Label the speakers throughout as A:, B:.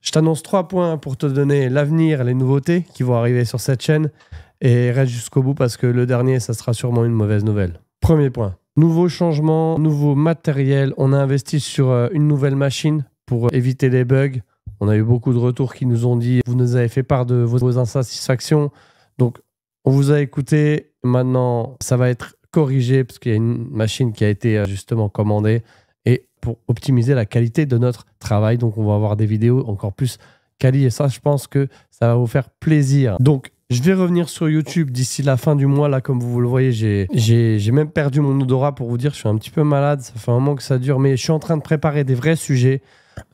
A: Je t'annonce 3 points pour te donner l'avenir, les nouveautés qui vont arriver sur cette chaîne. Et reste jusqu'au bout parce que le dernier, ça sera sûrement une mauvaise nouvelle. Premier point. Nouveau changement, nouveau matériel. On a investi sur une nouvelle machine pour éviter les bugs. On a eu beaucoup de retours qui nous ont dit « Vous nous avez fait part de vos insatisfactions. » Donc, on vous a écouté. Maintenant, ça va être corrigé parce qu'il y a une machine qui a été justement commandée et pour optimiser la qualité de notre travail. Donc, on va avoir des vidéos encore plus quali et ça, je pense que ça va vous faire plaisir. Donc, je vais revenir sur YouTube d'ici la fin du mois. Là, comme vous le voyez, j'ai même perdu mon odorat pour vous dire. Je suis un petit peu malade. Ça fait un moment que ça dure. Mais je suis en train de préparer des vrais sujets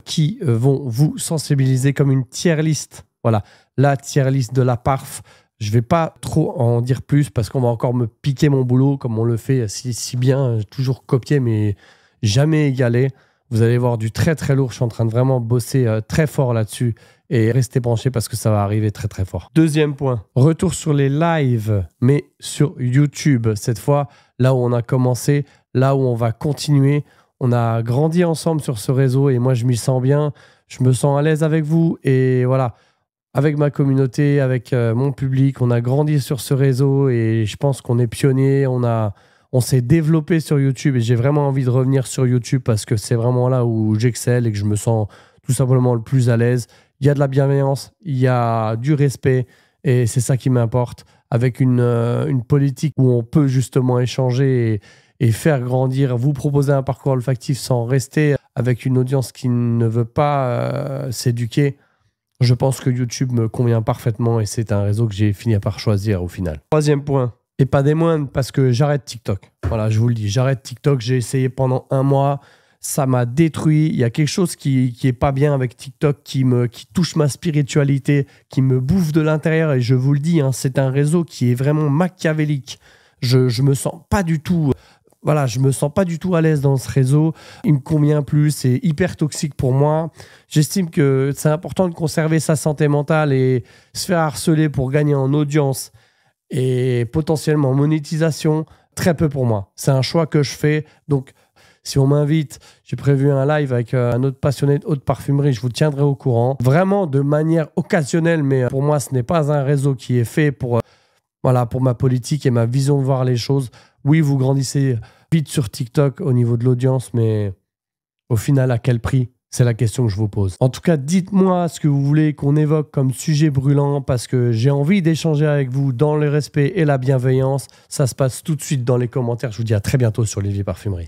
A: qui vont vous sensibiliser comme une tier list. Voilà, la tier list de la parf. Je ne vais pas trop en dire plus parce qu'on va encore me piquer mon boulot comme on le fait si bien. Toujours copier, mais jamais égalé. Vous allez voir du très très lourd. Je suis en train de vraiment bosser très fort là-dessus. Et restez branchés parce que ça va arriver très très fort. Deuxième point, retour sur les lives, mais sur YouTube. Cette fois, là où on a commencé, là où on va continuer. On a grandi ensemble sur ce réseau et moi je m'y sens bien. Je me sens à l'aise avec vous et voilà, avec ma communauté, avec mon public, on a grandi sur ce réseau et je pense qu'on est pionnier. On s'est développé sur YouTube et j'ai vraiment envie de revenir sur YouTube parce que c'est vraiment là où j'excelle et que je me sens tout simplement le plus à l'aise. Il y a de la bienveillance, il y a du respect et c'est ça qui m'importe avec une politique où on peut justement échanger et faire grandir, vous proposer un parcours olfactif sans rester avec une audience qui ne veut pas s'éduquer. Je pense que YouTube me convient parfaitement et c'est un réseau que j'ai fini par choisir au final. Troisième point, et pas des moindres, parce que j'arrête TikTok. Voilà, je vous le dis, j'arrête TikTok, j'ai essayé pendant 1 mois. Ça m'a détruit. Il y a quelque chose qui est pas bien avec TikTok, qui touche ma spiritualité, qui me bouffe de l'intérieur. Et je vous le dis, hein, c'est un réseau qui est vraiment machiavélique. Je me sens pas du tout... Voilà, je me sens pas du tout à l'aise dans ce réseau. Il me convient plus, c'est hyper toxique pour moi. J'estime que c'est important de conserver sa santé mentale et se faire harceler pour gagner en audience et potentiellement en monétisation, très peu pour moi. C'est un choix que je fais. Donc, si on m'invite, j'ai prévu un live avec un autre passionné de haute parfumerie, je vous tiendrai au courant. Vraiment de manière occasionnelle, mais pour moi, ce n'est pas un réseau qui est fait pour, voilà, pour ma politique et ma vision de voir les choses. Oui, vous grandissez vite sur TikTok au niveau de l'audience, mais au final, à quel prix? C'est la question que je vous pose. En tout cas, dites-moi ce que vous voulez qu'on évoque comme sujet brûlant parce que j'ai envie d'échanger avec vous dans le respect et la bienveillance. Ça se passe tout de suite dans les commentaires. Je vous dis à très bientôt sur Olivier Parfumerie.